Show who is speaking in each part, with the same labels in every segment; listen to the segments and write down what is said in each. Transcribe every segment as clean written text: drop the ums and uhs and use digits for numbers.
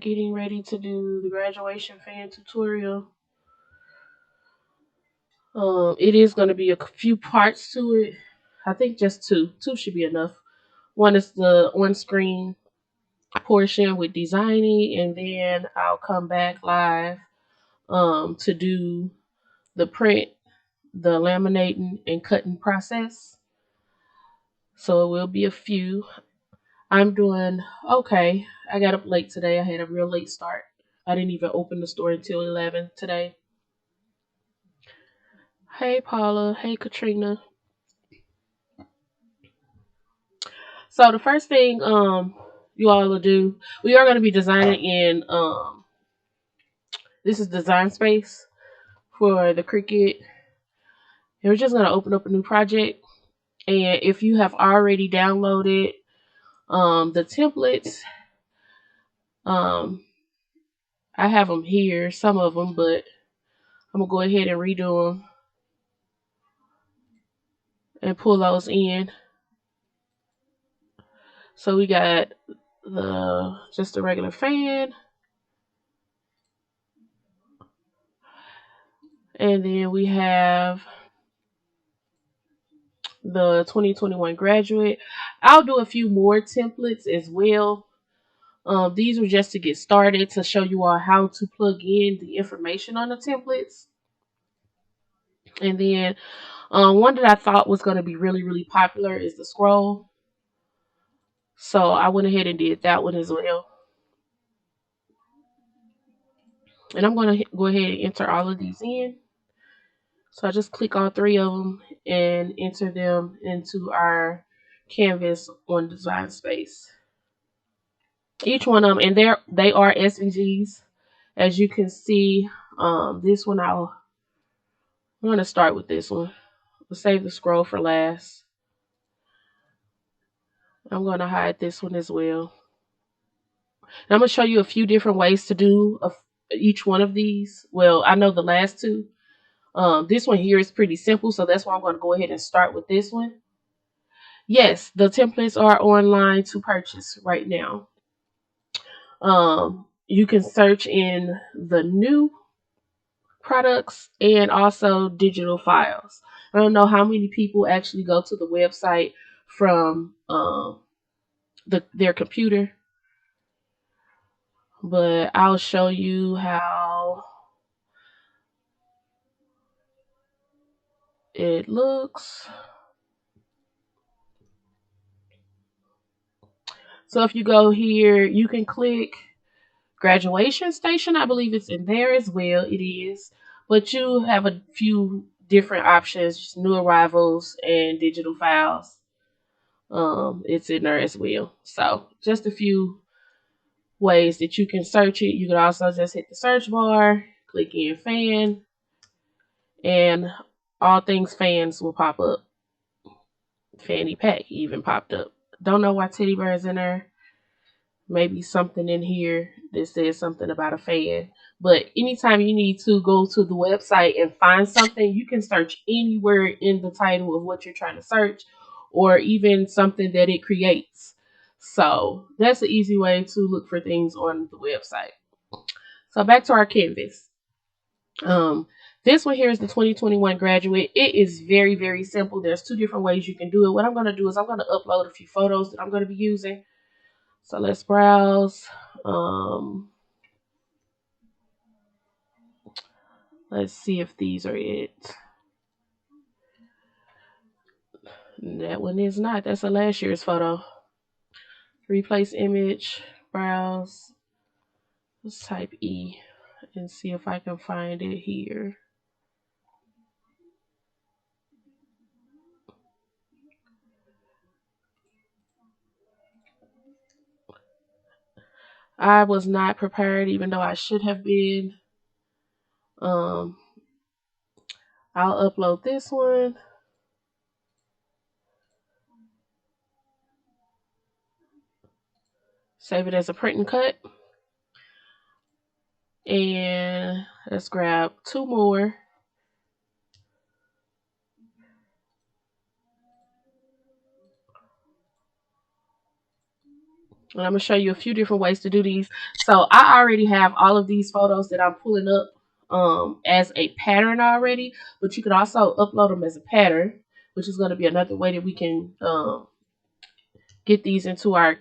Speaker 1: getting ready to do the graduation fan tutorial. It is going to be a few parts to it. I think just two. Two should be enough. One is the on-screen portion with designing, and then I'll come back live to do the print, the laminating, and cutting process. So it will be a few. I'm doing okay. I got up late today. I had a real late start. I didn't even open the store until 11 today. Hey Paula, hey Katrina. So the first thing you all will do, we are going to be designing in this is design space for the Cricut. And we're just going to open up a new project. And if you have already downloaded the templates, um I have them here, some of them, but I'm going to go ahead and redo them and pull those in. So we got just a regular fan, and then we have the 2021 graduate. I'll do a few more templates as well. These were just to get started to show you all how to plug in the information on the templates. And then one that I thought was going to be really, really popular is the scroll. So I went ahead and did that one as well. And I'm going to go ahead and enter all of these in. So I just click all three of them and enter them into our canvas on Design Space. Each one of them, and they are SVGs. As you can see, this one I'm going to start with this one. We'll save the scroll for last. I'm going to hide this one as well. And I'm going to show you a few different ways to do each one of these. Well, I know the last two. This one here is pretty simple, so that's why I'm going to go ahead and start with this one. Yes, the templates are online to purchase right now. You can search in the new products and also digital files. I don't know how many people actually go to the website from their computer, but I'll show you how it looks. So if you go here, you can click graduation station. I believe it's in there as well. It is, but you have a few different options: new arrivals and digital files. It's in there as well. So just a few ways that you can search it. You can also just hit the search bar, click in fan, and all things fans will pop up. Fanny pack even popped up. Don't know why teddy bear's in there. Maybe something in here that says something about a fan. But anytime you need to go to the website and find something, you can search anywhere in the title of what you're trying to search, or even something that it creates. So that's an easy way to look for things on the website. So back to our canvas. This one here is the 2021 graduate. It is very, very simple. There's two different ways you can do it. What I'm going to do is I'm going to upload a few photos that I'm going to be using. So let's browse. Let's see if these are it. That one is not. That's a last year's photo. Replace image, browse. Let's type E and see if I can find it here. I was not prepared, even though I should have been. I'll upload this one. Save it as a print and cut. And let's grab two more. And I'm going to show you a few different ways to do these. So I already have all of these photos that I'm pulling up as a pattern already. But you could also upload them as a pattern, which is going to be another way that we can get these into our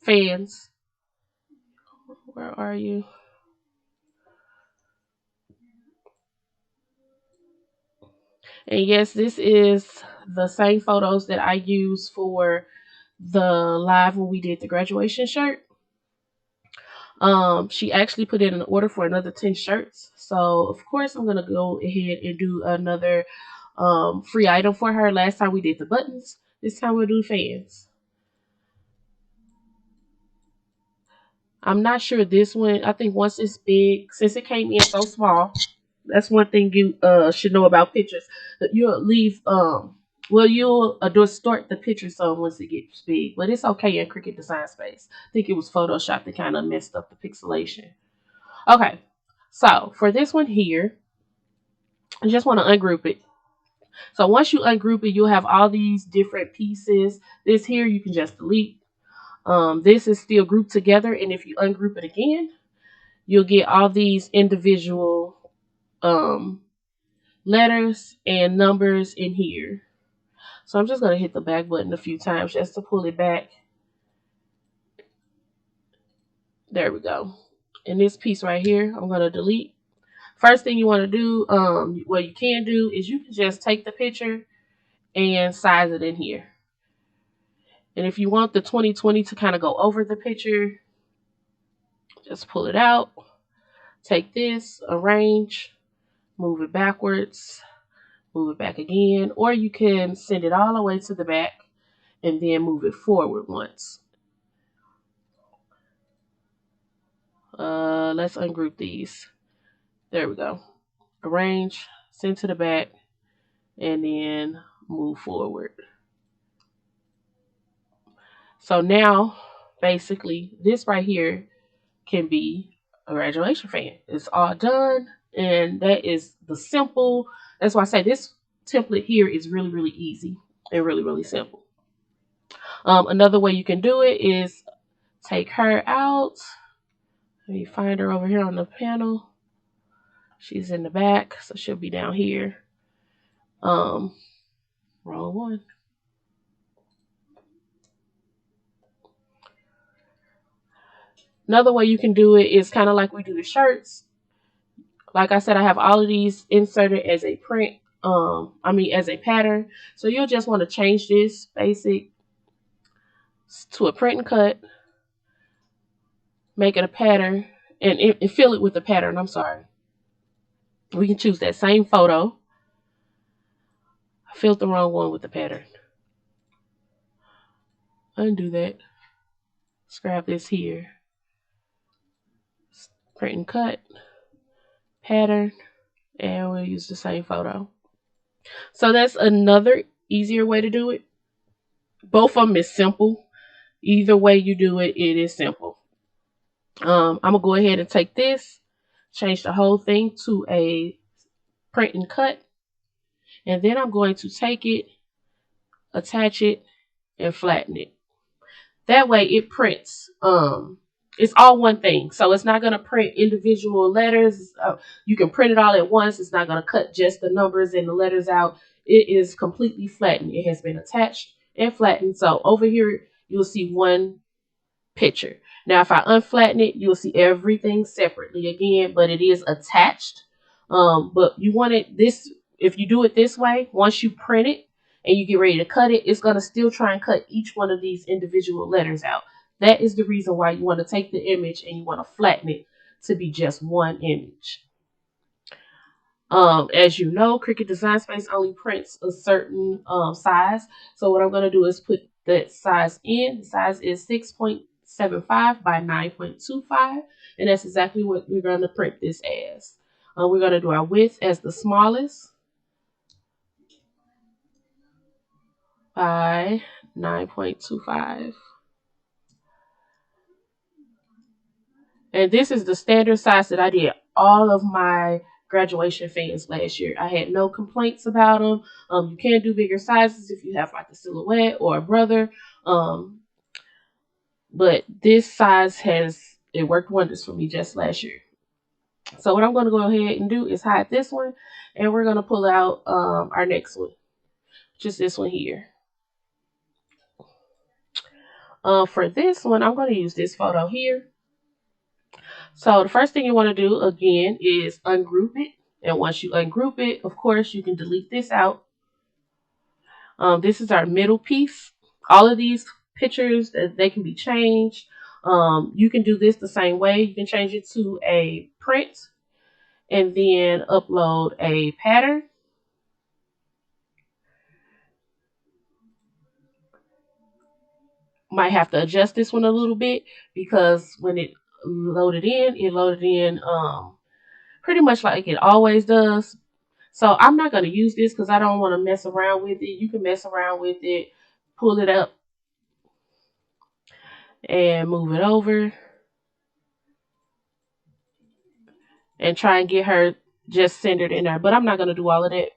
Speaker 1: fans. Where are you? And yes, this is the same photos that I used for the live when we did the graduation shirt. She actually put in an order for another 10 shirts. So of course I'm gonna go ahead and do another free item for her. Last time we did the buttons. This time we'll do fans. I'm not sure this one. I think once it's big, since it came in so small, that's one thing you should know about pictures. That you'll leave well, you'll distort the picture some once it gets big, but it's okay in Cricut Design Space. I think it was Photoshop that kind of messed up the pixelation. Okay, so for this one here, I just want to ungroup it. So once you ungroup it, you'll have all these different pieces. This here you can just delete. This is still grouped together, and if you ungroup it again, you'll get all these individual letters and numbers in here. So I'm just going to hit the back button a few times just to pull it back. There we go. And this piece right here, I'm going to delete. First thing you want to do, what you can do is you can just take the picture and size it in here. And if you want the 2020 to kind of go over the picture, just pull it out. Take this, arrange, move it backwards, move it back again, or you can send it all the way to the back and then move it forward once. Let's ungroup these. There we go. Arrange, send to the back, and then move forward. So now, basically, this right here can be a graduation fan. It's all done, and that is the simple. That's why I say this template here is really, really easy and really, really simple. Another way you can do it is take her out. Let me find her over here on the panel. She's in the back, so she'll be down here. Wrong one. Another way you can do it is kind of like we do the shirts. Like I said, I have all of these inserted as a print, as a pattern. So you'll just want to change this basic to a print and cut, make it a pattern, and fill it with the pattern. I'm sorry. We can choose that same photo. I filled the wrong one with the pattern. Undo that. Let's grab this here. Print and cut, pattern, and we'll use the same photo. So that's another easier way to do it. Both of them is simple. Either way you do it, it is simple. I'm going to go ahead and take this, change the whole thing to a print and cut. And then I'm going to take it, attach it, and flatten it. That way it prints. It's all one thing. So it's not going to print individual letters. You can print it all at once. It's not going to cut just the numbers and the letters out. It is completely flattened. It has been attached and flattened. So over here, you'll see one picture. Now, if I unflatten it, you'll see everything separately again, but it is attached. But you want it this, if you do it this way, once you print it and you get ready to cut it, it's going to still try and cut each one of these individual letters out. That is the reason why you want to take the image and you want to flatten it to be just one image. As you know, Cricut Design Space only prints a certain size. So what I'm going to do is put that size in. The size is 6.75 by 9.25. And that's exactly what we're going to print this as. We're going to do our width as the smallest by 9.25. And this is the standard size that I did all of my graduation fans last year. I had no complaints about them. You can do bigger sizes if you have like a silhouette or a brother. but this size it worked wonders for me just last year. So what I'm going to go ahead and do is hide this one, and we're going to pull out our next one, which is this one here. For this one, I'm going to use this photo here. So the first thing you want to do again is ungroup it. And once you ungroup it, of course, you can delete this out. This is our middle piece. All of these pictures, they can be changed. You can do this the same way. You can change it to a print and then upload a pattern. Might have to adjust this one a little bit because when it loaded in pretty much like it always does. So I'm not going to use this because I don't want to mess around with it. You can mess around with it, pull it up and move it over and try and get her just centered in there. But I'm not going to do all of that.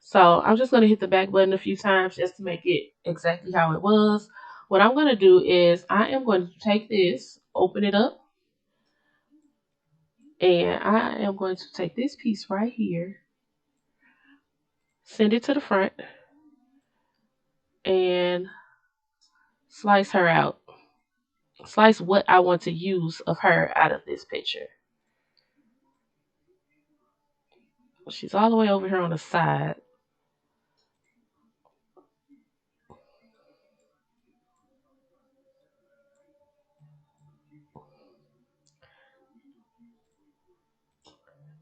Speaker 1: So I'm just going to hit the back button a few times just to make it exactly how it was. What I'm going to do is I am going to take this, open it up, and I am going to take this piece right here, send it to the front, and slice her out. Slice what I want to use of her out of this picture. She's all the way over here on the side.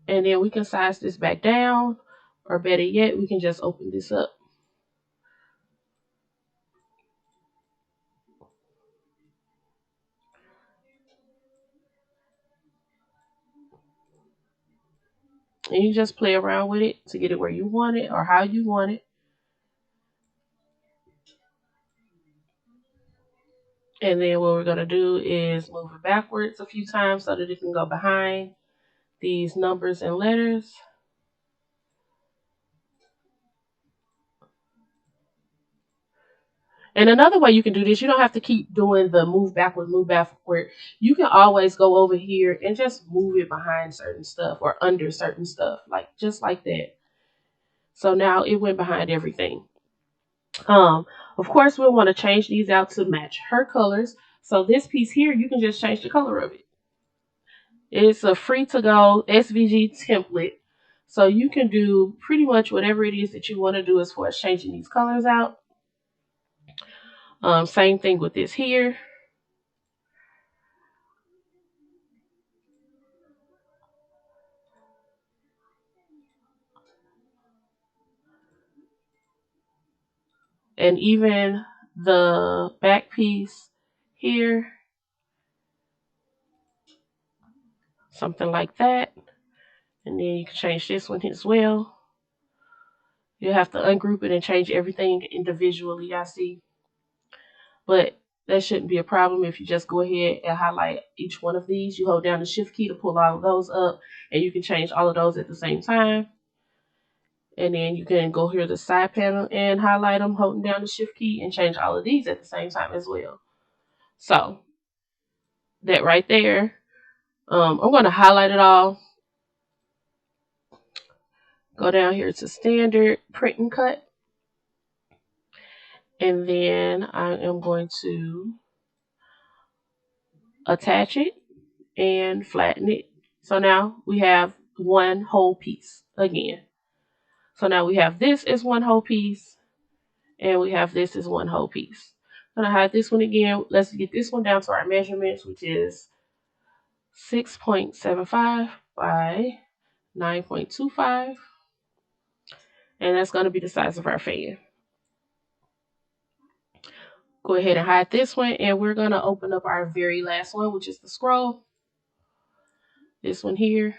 Speaker 1: And then we can size this back down, or better yet, we can just open this up. And you just play around with it to get it where you want it or how you want it. And then what we're going to do is move it backwards a few times so that it can go behind these numbers and letters. And another way you can do this, you don't have to keep doing the move backward, move backward. You can always go over here and just move it behind certain stuff or under certain stuff, like just like that. So now it went behind everything. Of course, we'll want to change these out to match her colors. So this piece here, you can just change the color of it. It's a free to go SVG template. So you can do pretty much whatever it is that you want to do as far as changing these colors out. Same thing with this here. And even the back piece here. Something like that. And then you can change this one as well. You have to ungroup it and change everything individually, I see. But that shouldn't be a problem if you just go ahead and highlight each one of these. You hold down the shift key to pull all of those up, and you can change all of those at the same time. And then you can go here to the side panel and highlight them, holding down the shift key, and change all of these at the same time as well. So that right there, I'm going to highlight it all. Go down here to standard, print and cut. And then I am going to attach it and flatten it. So now we have one whole piece again. So now we have this as one whole piece, and we have this as one whole piece. I'm going to hide this one again. Let's get this one down to our measurements, which is 6.75 by 9.25. And that's going to be the size of our fan. Go ahead and hide this one, and we're going to open up our very last one, which is the scroll. This one here.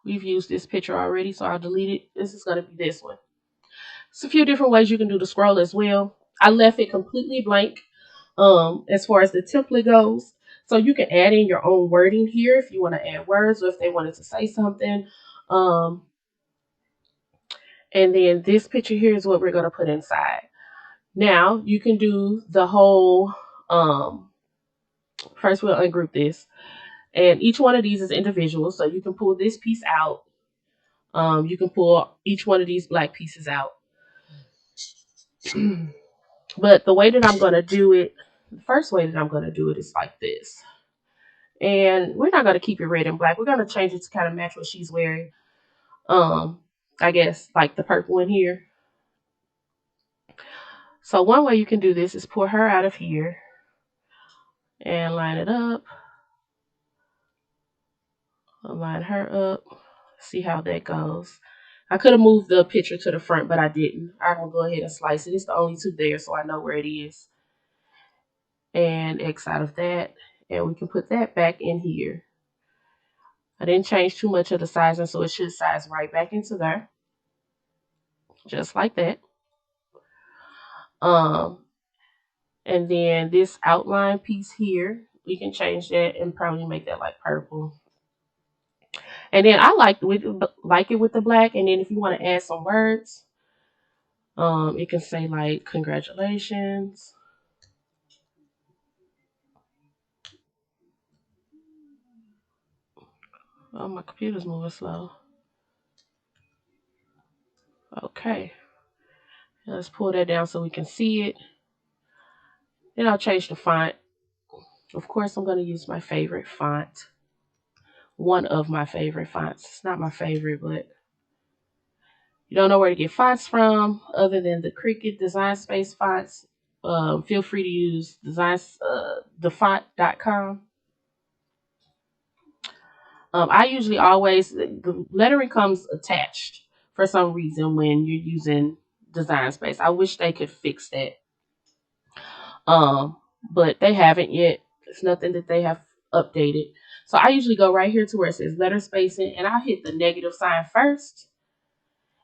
Speaker 1: We've used this picture already, so I'll delete it. This is going to be this one. There's a few different ways you can do the scroll as well. I left it completely blank as far as the template goes. So you can add in your own wording here if you want to add words or if they wanted to say something. And then this picture here is what we're going to put inside. Now you can do the whole First, we'll ungroup this. And each one of these is individual, so you can pull this piece out. You can pull each one of these black pieces out. But the way that I'm going to do it, the first way that I'm going to do it is like this. And we're not going to keep it red and black. We're going to change it to kind of match what she's wearing. I guess like the purple in here. So one way you can do this is pull her out of here and line it up. Line her up. See how that goes. I could have moved the picture to the front, but I didn't. I'm going to go ahead and slice it. It's the only two there, so I know where it is. And X out of that. And we can put that back in here. I didn't change too much of the sizing, so it should size right back into there. Just like that. And then this outline piece here, we can change that and probably make that like purple. And then I like it with the black. And then if you want to add some words, it can say like congratulations. Oh, my computer's moving slow. Okay. Let's pull that down so we can see it. Then I'll change the font. Of course, I'm going to use my favorite font. One of my favorite fonts. It's not my favorite, but you don't know where to get fonts from other than the Cricut Design Space fonts. Feel free to use thefont.com. I usually always, the lettering comes attached for some reason when you're using Design Space. I wish they could fix that. But they haven't yet. It's nothing that they have updated. So I usually go right here to where it says letter spacing, and I'll hit the negative sign first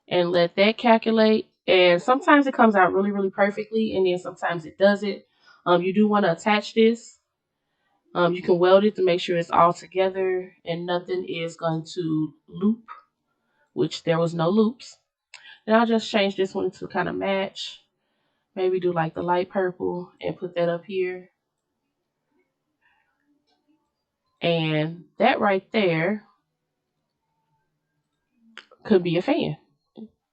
Speaker 1: and let that calculate. And sometimes it comes out really, really perfectly, and then sometimes it doesn't. You do want to attach this. You can weld it to make sure it's all together and nothing is going to loop, which there was no loops. And I'll just change this one to kind of match. Maybe do like the light purple and put that up here. And that right there could be a fan.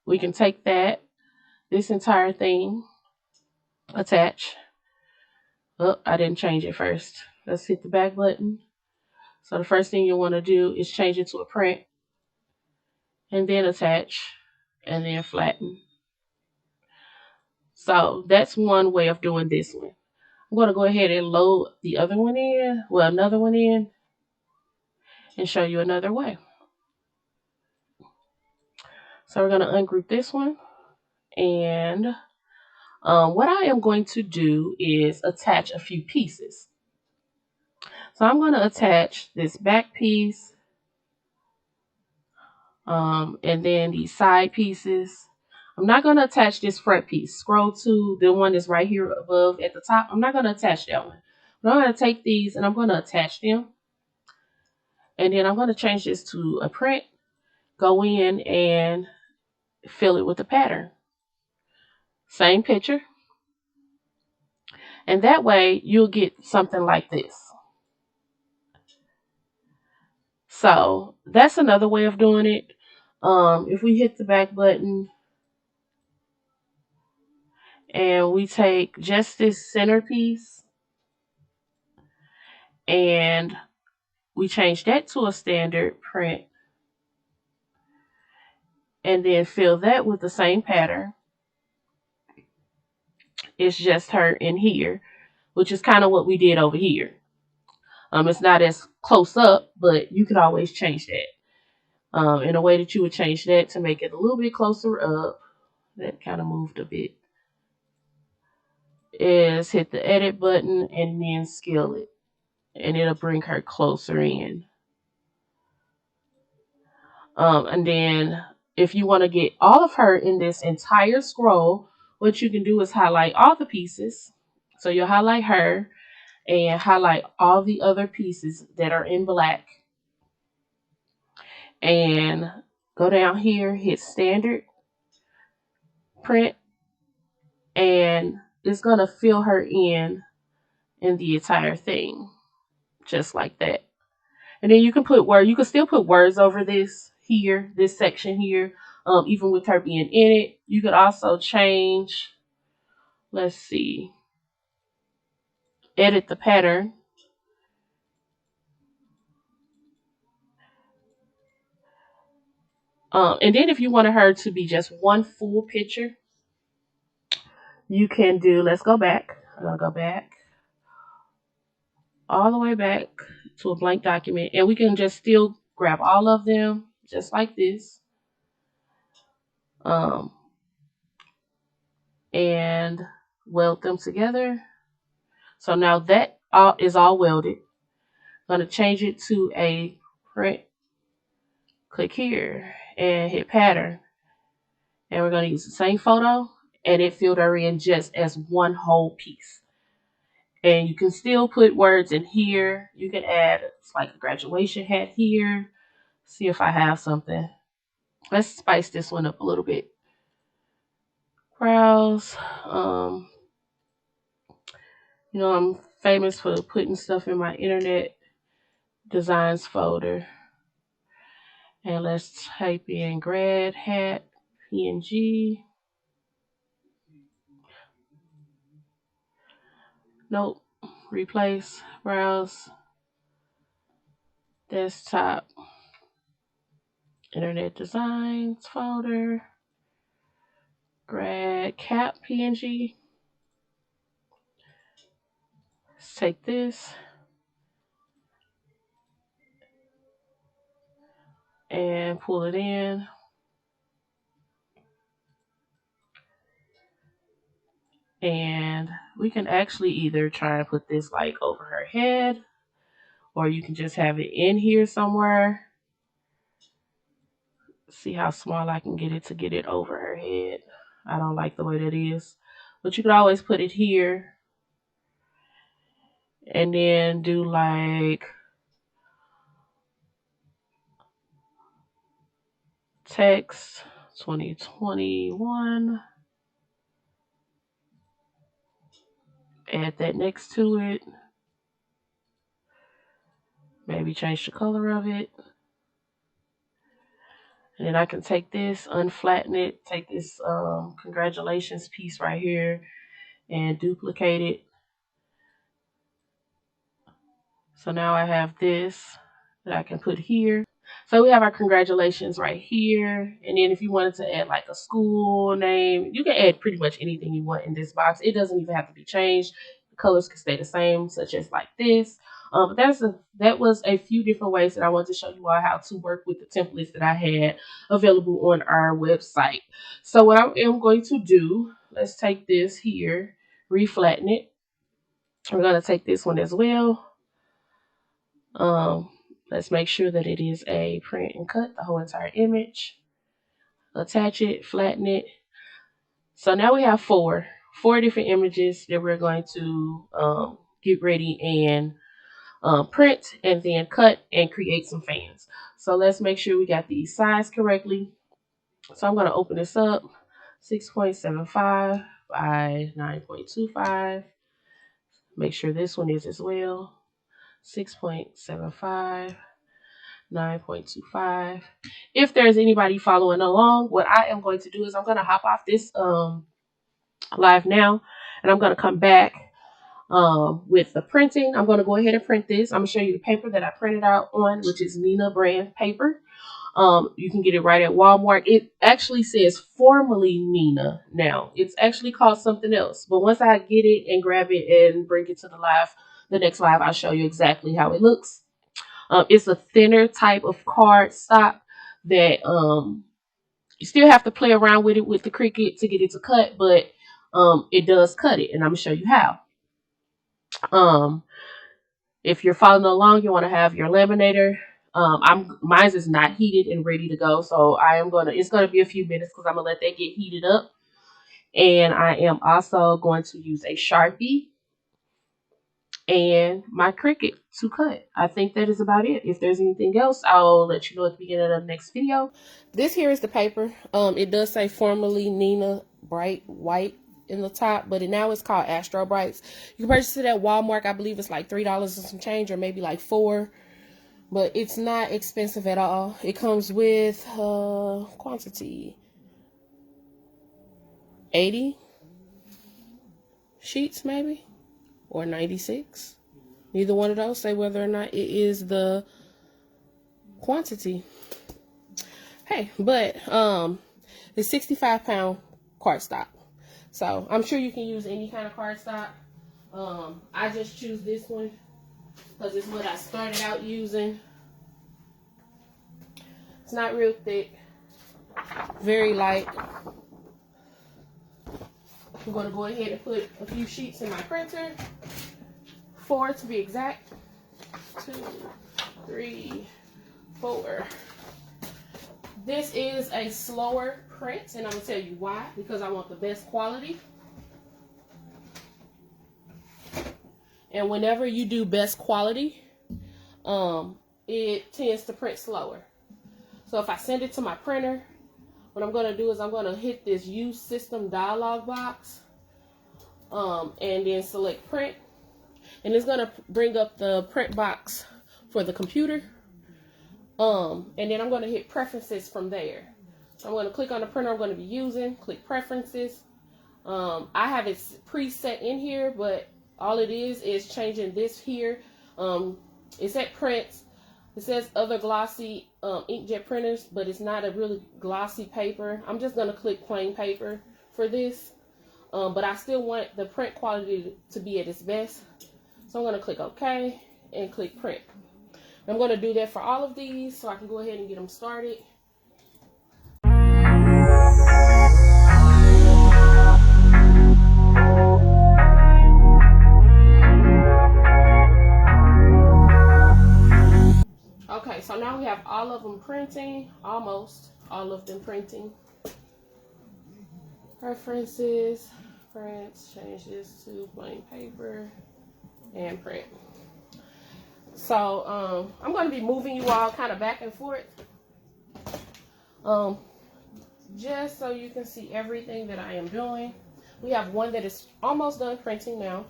Speaker 1: We can take this entire thing, attach. Oh, I didn't change it first. Let's hit the back button. So the first thing you want to do is change it to a print. And then attach. And then flatten. So that's one way of doing this one. I'm going to go ahead and load the other one in. Well, another one in. And show you another way. So we're going to ungroup this one. And what I am going to do is attach a few pieces. So I'm going to attach this back piece and then these side pieces. I'm not going to attach this front piece. Scroll to the one that's right here above at the top. I'm not going to attach that one. But I'm going to take these and I'm going to attach them. And then I'm going to change this to a print. Go in and fill it with the pattern. Same picture. And that way you'll get something like this. So that's another way of doing it. If we hit the back button and we take just this centerpiece and we change that to a standard print and then fill that with the same pattern. It's just her in here, which is kind of what we did over here. It's not as close up, but you could always change that. In a way that you would change that to make it a little bit closer up. That kind of moved a bit. Is hit the edit button and then scale it. And it'll bring her closer in. And then if you want to get all of her in this entire scroll, what you can do is highlight all the pieces. So you'll highlight her and highlight all the other pieces that are in black. And go down here, hit standard, print, and it's going to fill her in the entire thing. just like that. And then you can you can still put words over this here, this section here, even with her being in it. You could also change, let's see, edit the pattern. And then if you wanted her to be just one full picture, you can do, let's go back. I'm going to go back all the way back to a blank document. And we can just still grab all of them just like this. Um, and weld them together. So now that is all welded. I'm going to change it to a print. Click here and hit pattern. And we're going to use the same photo and it filled her in just as one whole piece. And you can still put words in here. You can add like a graduation hat here. See if I have something. Let's spice this one up a little bit. Browse. I'm famous for putting stuff in my internet designs folder. And let's type in grad hat PNG. Nope. Replace. Browse. Desktop. Internet designs folder. Grad cap PNG. Let's take this and pull it in. And we can actually either try and put this like over her head, or you can just have it in here somewhere. See how small I can get it over her head. I don't like the way that is. But you could always put it here. And then do like text 2021. Add that next to it. Maybe change the color of it. And then I can take this, unflatten it, take this congratulations piece right here and duplicate it. So now I have this that I can put here. So we have our congratulations right here. And then if you wanted to add like a school name, you can add pretty much anything you want in this box. It doesn't even have to be changed. The colors can stay the same, such as like this. But that was a few different ways that I wanted to show you all how to work with the templates that I had available on our website. So what I am going to do, let's take this here, reflatten it. We're going to take this one as well. Let's make sure that it is a print and cut the whole entire image. Attach it, flatten it. So now we have four different images that we're going to get ready and print and then cut and create some fans. So let's make sure we got these sized correctly. So I'm going to open this up, 6.75 by 9.25. Make sure this one is as well, 6.75. 9.25. If there's anybody following along, what I am going to do is I'm going to hop off this live now, and I'm going to come back with the printing. I'm going to go ahead and print this. I'm going to show you the paper that I printed out on, which is Nina brand paper. You can get it right at Walmart. It actually says formerly Nina now. It's actually called something else. But once I get it and grab it and bring it to the next live, I'll show you exactly how it looks. It's a thinner type of card stock that you still have to play around with it with the Cricut to get it to cut, but it does cut it, and I'm gonna show you how. If you're following along, you want to have your laminator. Mine is not heated and ready to go, so it's gonna be a few minutes because I'm gonna let that get heated up, and I am also going to use a Sharpie and my Cricut to cut. I think that is about it. If there's anything else, I'll let you know at the beginning of the next video. This here is the paper. It does say formerly Nina bright white in the top, but now it's called Astro Brights. You can purchase it at Walmart. I believe it's like $3 and some change, or maybe like $4. But it's not expensive at all. It comes with quantity 80 sheets maybe, or 96. Neither one of those say whether or not it is the quantity. Hey, but it's 65-pound cardstock. So I'm sure you can use any kind of cardstock. I just choose this one because it's what I started out using. It's not real thick, very light. I'm going to go ahead and put a few sheets in my printer. 4 to be exact. 2, 3, 4. This is a slower print, and I'm going to tell you why. Because I want the best quality. And whenever you do best quality, it tends to print slower. So if I send it to my printer, what I'm going to do is I'm going to hit this Use System dialog box, and then select Print. And it's going to bring up the print box for the computer. And then I'm going to hit Preferences from there. So I'm going to click on the printer I'm going to be using, click Preferences. I have it preset in here, but all it is changing this here. It's at Prints. It says other glossy inkjet printers, but it's not a really glossy paper. I'm just going to click plain paper for this. But I still want the print quality to be at its best. So I'm going to click OK and click Print. I'm going to do that for all of these so I can go ahead and get them started. Okay, so now we have all of them printing, almost all of them printing. Preferences, prints, change this to plain paper, and print. So I'm going to be moving you all kind of back and forth, just so you can see everything that I am doing. We have one that is almost done printing now,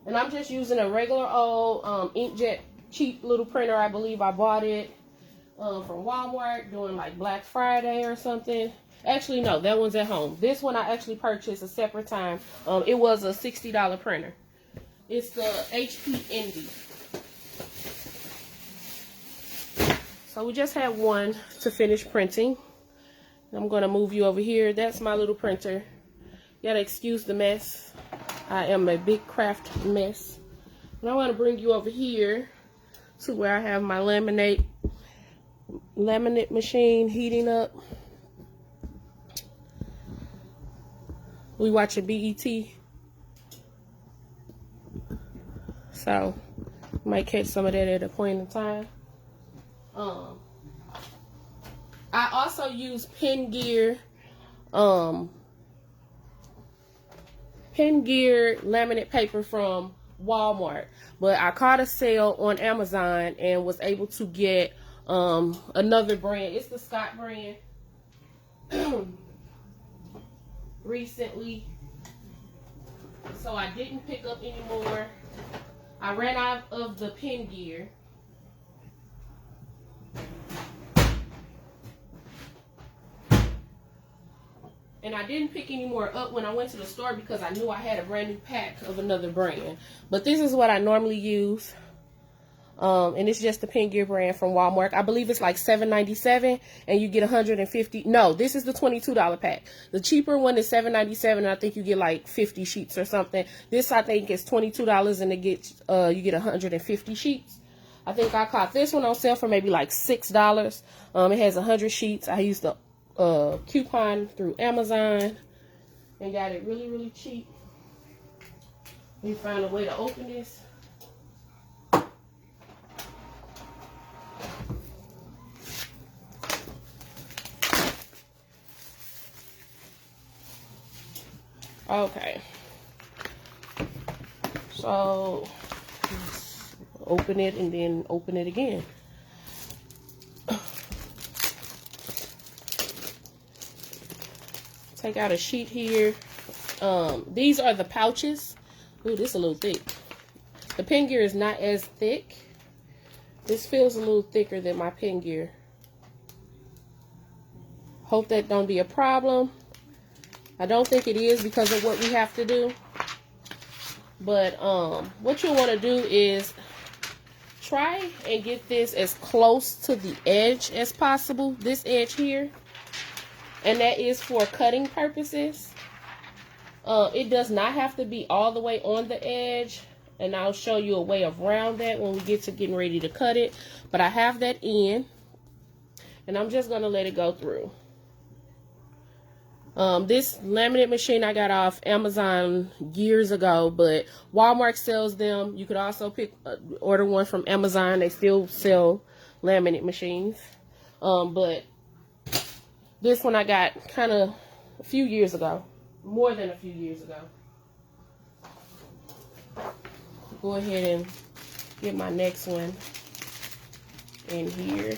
Speaker 1: and I'm just using a regular old inkjet cheap little printer. I believe I bought it from Walmart during like Black Friday or something. Actually, no, that one's at home. This one I actually purchased a separate time. It was a $60 printer. It's the HP Indy. So we just had one to finish printing. I'm going to move you over here. That's my little printer. You gotta excuse the mess. I am a big craft mess. And I want to bring you over here to where I have my laminate machine heating up. We watching BET, so might catch some of that at a point in time. I also use Pen Gear laminate paper from Walmart, but I caught a sale on Amazon and was able to get another brand. It's the Scott brand. Recently, so I didn't pick up anymore. I ran out of the Pen Gear. And I didn't pick any more up when I went to the store because I knew I had a brand new pack of another brand. But this is what I normally use. And it's just the Pen Gear brand from Walmart. I believe it's like $7.97 and you get 150. No, this is the $22 pack. The cheaper one is $7.97 and I think you get like 50 sheets or something. This I think is $22 and it gets you get 150 sheets. I think I caught this one on sale for maybe like $6. It has 100 sheets. I used the coupon through Amazon and got it really, really cheap. Let me find a way to open this. Okay, so open it and then open it again. Take out a sheet here. These are the pouches. Ooh, this is a little thick. The pen gear is not as thick. This feels a little thicker than my pen gear. Hope that don't be a problem. I don't think it is because of what we have to do. But what you'll want to do is try and get this as close to the edge as possible. This edge here. And that is for cutting purposes. It does not have to be all the way on the edge. And I'll show you a way around that when we get to getting ready to cut it. But I have that in. And I'm just going to let it go through. This laminate machine I got off Amazon years ago, but Walmart sells them. You could also order one from Amazon. They still sell laminate machines. But this one I got kind of a few years ago, more than a few years ago. Go ahead and get my next one in here.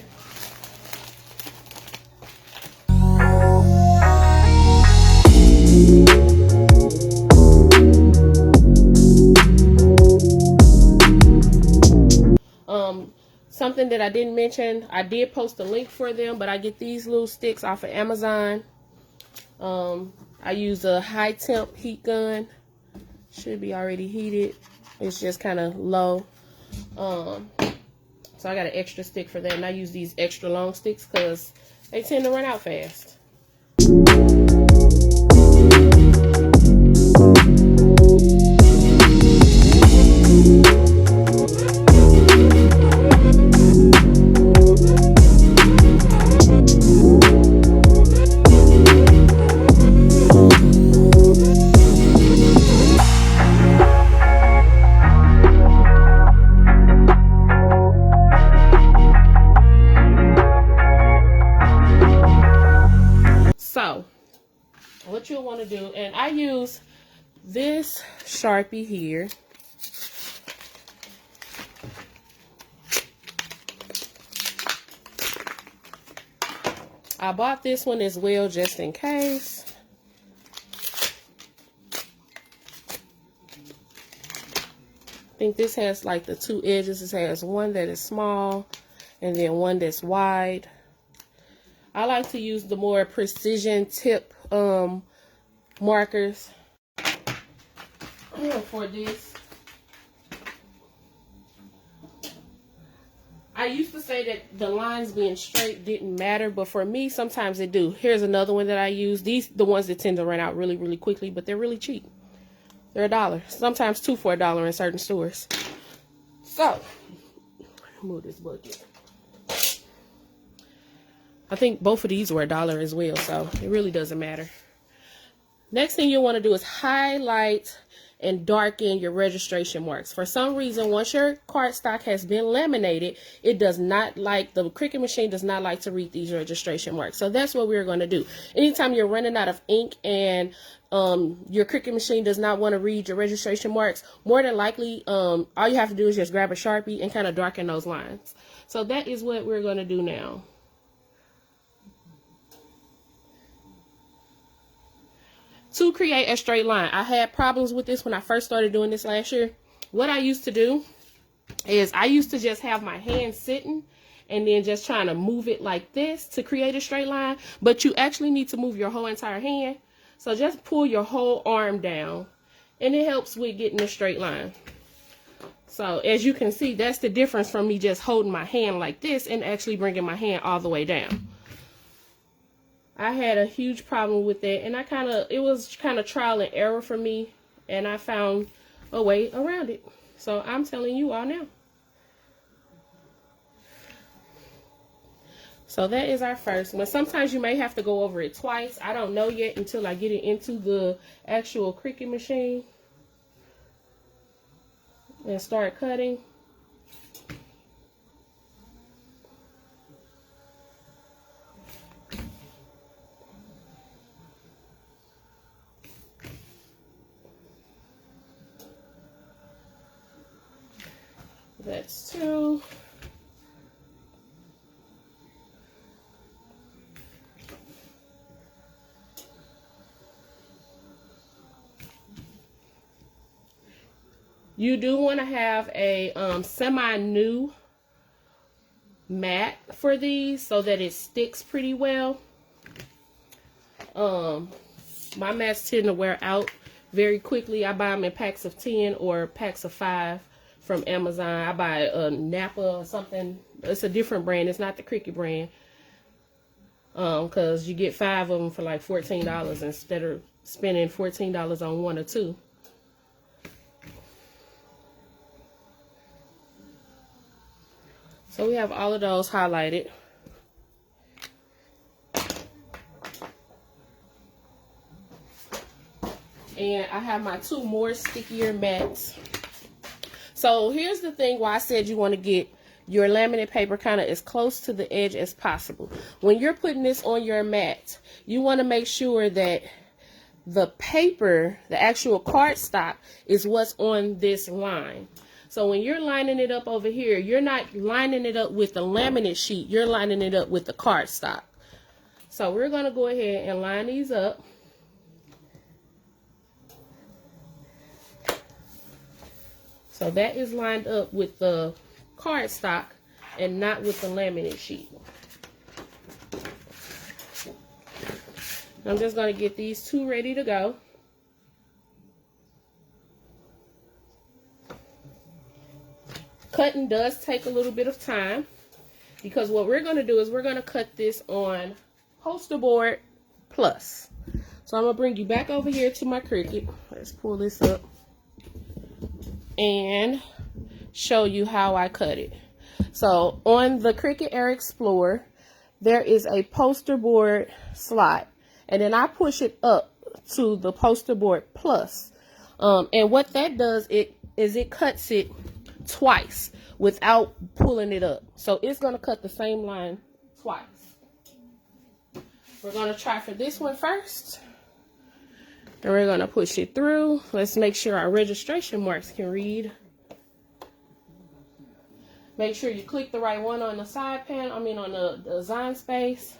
Speaker 1: Something that I didn't mention, I did post a link for them, but I get these little sticks off of Amazon. I use a high temp heat gun. Should be already heated. It's just kind of low. So I got an extra stick for that, and I use these extra long sticks because they tend to run out fast. So, what you'll want to do, and I use this Sharpie here. I bought this one as well just in case. I think this has like the two edges. It has one that is small and then one that's wide. I like to use the more precision tip markers for this. I used to say that the lines being straight didn't matter, but for me, sometimes they do. Here's another one that I use. These the ones that tend to run out really, really quickly, but they're really cheap. They're $1. Sometimes 2 for $1 in certain stores. So, move this bucket. I think both of these were $1 as well, so it really doesn't matter. Next thing you'll want to do is highlight and darken your registration marks. For some reason, once your cardstock has been laminated, it does not like, the Cricut machine does not like to read these registration marks. So that's what we're going to do. Anytime you're running out of ink and your Cricut machine does not want to read your registration marks, more than likely, all you have to do is just grab a Sharpie and kind of darken those lines. So that is what we're going to do now. To create a straight line, I had problems with this when I first started doing this last year. What I used to do is I used to just have my hand sitting and then just trying to move it like this to create a straight line. But you actually need to move your whole entire hand. So just pull your whole arm down and it helps with getting a straight line. So as you can see, that's the difference from me just holding my hand like this and actually bringing my hand all the way down. I had a huge problem with that, and it was kind of trial and error for me, and I found a way around it. So I'm telling you all now. So that is our first one. Sometimes you may have to go over it twice. I don't know yet until I get it into the actual Cricut machine and start cutting. That's 2. You do want to have a semi-new mat for these so that it sticks pretty well. My mats tend to wear out very quickly. I buy them in packs of 10 or packs of 5 from Amazon. I buy a Napa or something. It's a different brand. It's not the Cricut brand. Because you get 5 of them for like $14 instead of spending $14 on 1 or 2. So we have all of those highlighted. And I have my 2 more stickier mats. So here's the thing why I said you want to get your laminate paper kind of as close to the edge as possible. When you're putting this on your mat, you want to make sure that the paper, the actual cardstock, is what's on this line. So when you're lining it up over here, you're not lining it up with the laminate sheet, you're lining it up with the cardstock. So we're going to go ahead and line these up. So that is lined up with the cardstock and not with the laminate sheet. I'm just going to get these 2 ready to go. Cutting does take a little bit of time because what we're going to do is we're going to cut this on poster board plus. So I'm going to bring you back over here to my Cricut. Let's pull this up and show you how I cut it. So on the Cricut Air Explorer, there is a poster board slot, and then I push it up to the poster board plus. And what that does is it cuts it twice without pulling it up. So it's going to cut the same line twice. We're going to try for this one first. And we're going to push it through. Let's make sure our registration marks can read. Make sure you click the right one on the side panel, on the design space,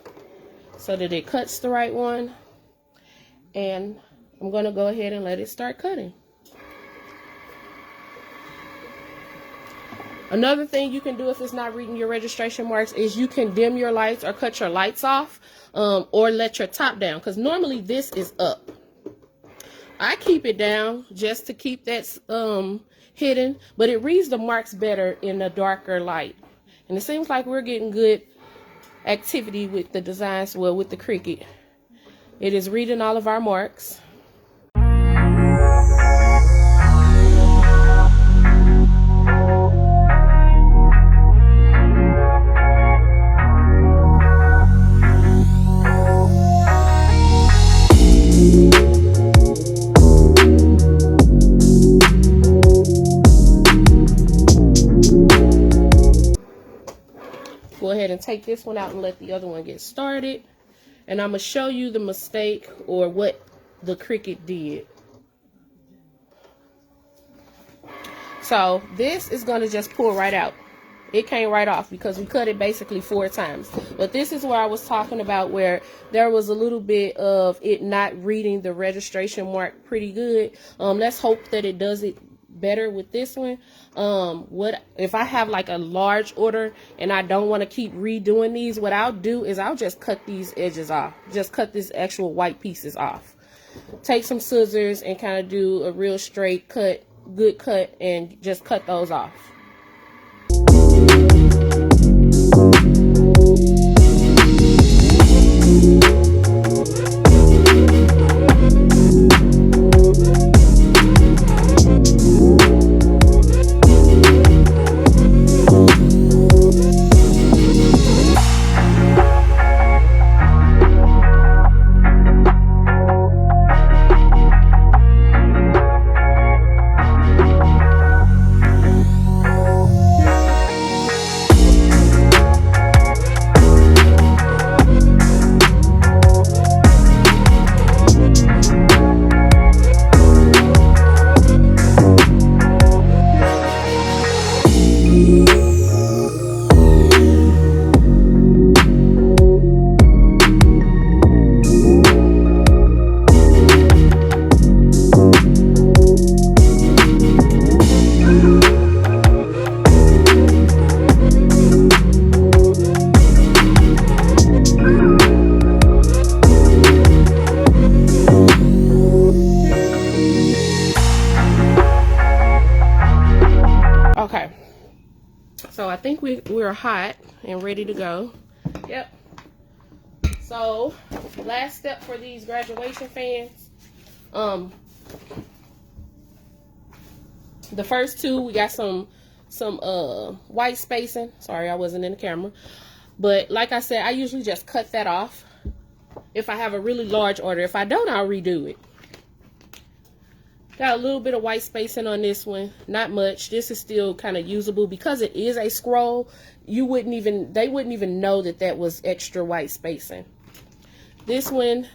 Speaker 1: so that it cuts the right one. And I'm going to go ahead and let it start cutting. Another thing you can do if it's not reading your registration marks is you can dim your lights or cut your lights off, or let your top down, because normally this is up. I keep it down just to keep that hidden, but it reads the marks better in a darker light. And it seems like we're getting good activity with the designs, well, with the Cricut. It is reading all of our marks. Go ahead and take this one out and let the other one get started. And I'm going to show you the mistake or what the Cricut did. So this is going to just pull right out. It came right off because we cut it basically 4 times. But this is where I was talking about where there was a little bit of it not reading the registration mark pretty good. Let's hope that it does it better with this one. What if I have like a large order and I don't want to keep redoing these, what I'll do is I'll just cut these edges off, just cut this actual white pieces off, take some scissors and kind of do a real straight cut, good cut, and just cut those off. I think we're hot and ready to go. Yep. So last step for these graduation fans. The first two, we got some white spacing. Sorry, I wasn't in the camera. But like I said, I usually just cut that off if I have a really large order. If I don't, I'll redo it. Got a little bit of white spacing on this one. Not much. This is still kind of usable because it is a scroll. They wouldn't even know that that was extra white spacing. This one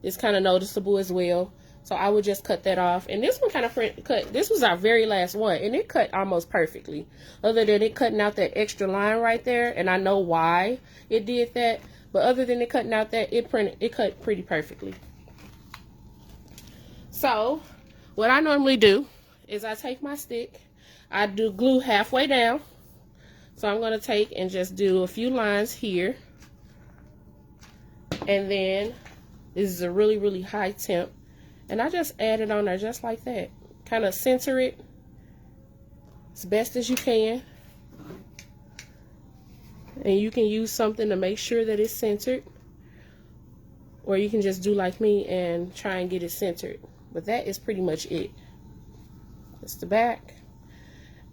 Speaker 1: is kind of noticeable as well. So I would just cut that off. And this one kind of cut. This was our very last one. And it cut almost perfectly. Other than it cutting out that extra line right there. And I know why it did that. But other than it cutting out that, it cut pretty perfectly. So what I normally do is I take my stick. I do glue halfway down. So I'm going to take and just do a few lines here. And then this is a really, really high temp. And I just add it on there just like that. Kind of center it as best as you can. And you can use something to make sure that it's centered. Or you can just do like me and try and get it centered. But that is pretty much it. That's the back.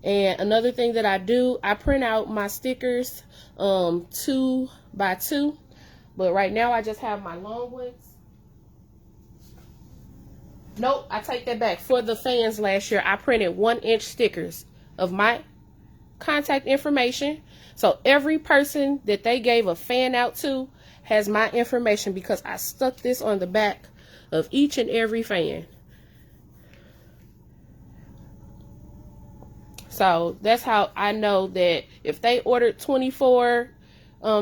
Speaker 1: And another thing that I do, I print out my stickers 2 by 2. But right now I just have my long ones. Nope, I take that back. For the fans last year, I printed 1-inch stickers of my contact information. So every person that they gave a fan out to has my information because I stuck this on the back of each and every fan. So that's how I know that if they ordered 24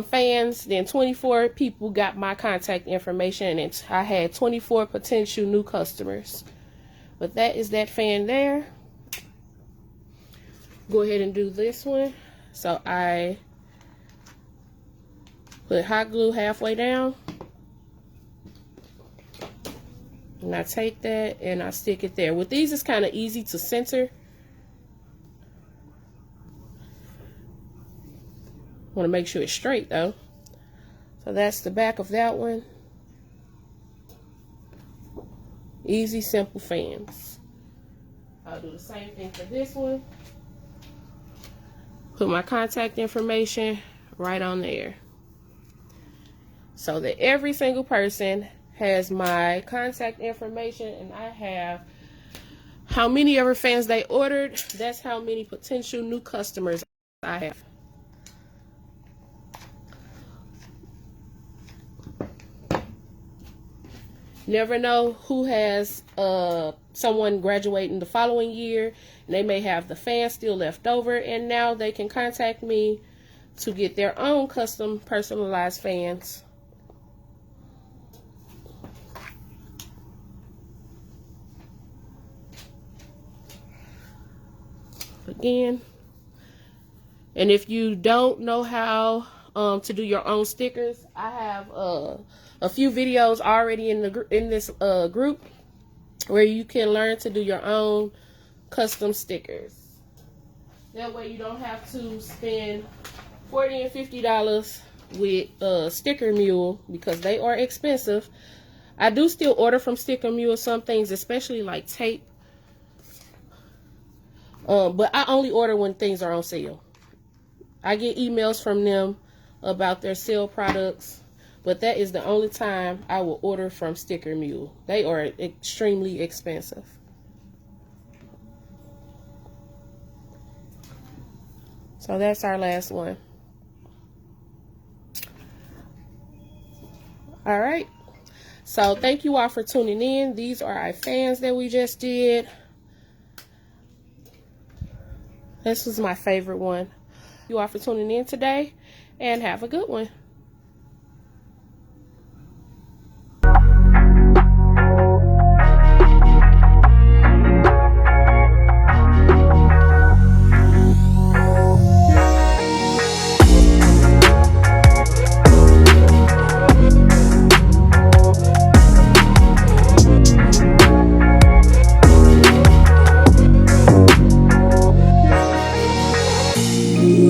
Speaker 1: fans, then 24 people got my contact information, and I had 24 potential new customers. But that is that fan there. Go ahead and do this one. So I put hot glue halfway down, and I take that and I stick it there. With these, it's kind of easy to center. Want to make sure it's straight though. So that's the back of that one. Easy, simple fans. I'll do the same thing for this one. Put my contact information right on there, so that every single person has my contact information, and I have how many ever fans they ordered. That's how many potential new customers I have. Never know who has someone graduating the following year, and they may have the fans still left over, and now they can contact me to get their own custom personalized fans. Again, and if you don't know how to do your own stickers, I have a few videos already in this group where you can learn to do your own custom stickers. That way you don't have to spend $40 and $50 with Sticker Mule, because they are expensive. I do still order from Sticker Mule some things, especially like tape. But I only order when things are on sale. I get emails from them about their sale products, but that is the only time I will order from Sticker Mule. They are extremely expensive. So that's our last one. All right. So thank you all for tuning in. These are our fans that we just did. This was my favorite one. Thank you all for tuning in today, and have a good one.